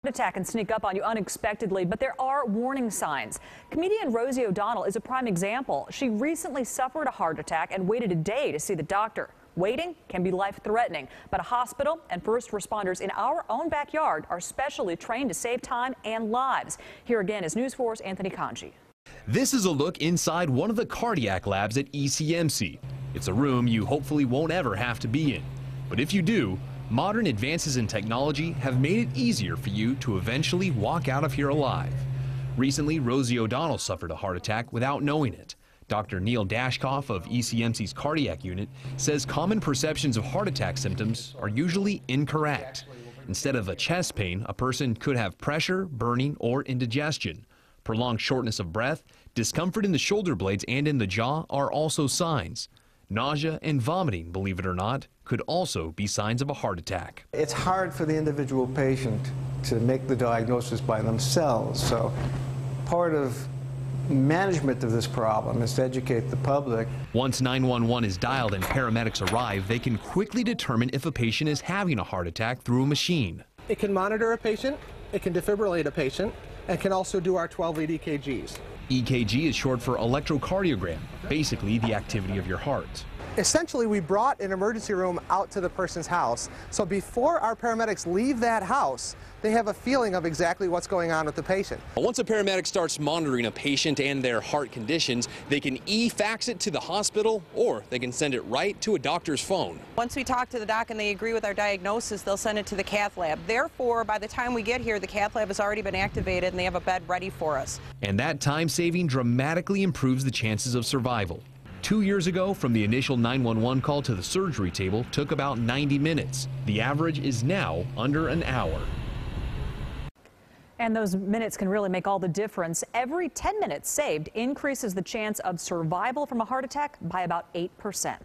Attack can sneak up on you unexpectedly, but there are warning signs. Comedian Rosie O'Donnell is a prime example. She recently suffered a heart attack and waited a day to see the doctor. Waiting can be life-threatening, but a hospital and first responders in our own backyard are specially trained to save time and lives. Here again is News 4's Anthony CONGI. This is a look inside one of the cardiac labs at ECMC. It's a room you hopefully won't ever have to be in, but if you do, modern advances in technology have made it easier for you to eventually walk out of here alive. Recently, Rosie O'Donnell suffered a heart attack without knowing it. Dr. Neil Dashkoff of ECMC's cardiac unit says common perceptions of heart attack symptoms are usually incorrect. Instead of a chest pain, a person could have pressure, burning, or indigestion. Prolonged shortness of breath, discomfort in the shoulder blades and in the jaw are also signs. Nausea and vomiting, believe it or not, could also be signs of a heart attack. It's hard for the individual patient to make the diagnosis by themselves, so part of management of this problem is to educate the public. Once 911 is dialed and paramedics arrive, they can quickly determine if a patient is having a heart attack through a machine. It can monitor a patient, it can defibrillate a patient, and can also do our 12-lead EKGs. EKG is short for electrocardiogram, basically the activity of your heart. Essentially, we brought an emergency room out to the person's house, so before our paramedics leave that house, they have a feeling of exactly what's going on with the patient. Once a paramedic starts monitoring a patient and their heart conditions, they can e-fax it to the hospital, or they can send it right to a doctor's phone. Once we talk to the doc and they agree with our diagnosis, they'll send it to the cath lab. Therefore, by the time we get here, the cath lab has already been activated and they have a bed ready for us. And that time saving dramatically improves the chances of survival. 2 years ago, from the initial 911 call to the surgery table took about 90 minutes. The average is now under an hour. And those minutes can really make all the difference. Every 10 minutes saved increases the chance of survival from a heart attack by about 8%.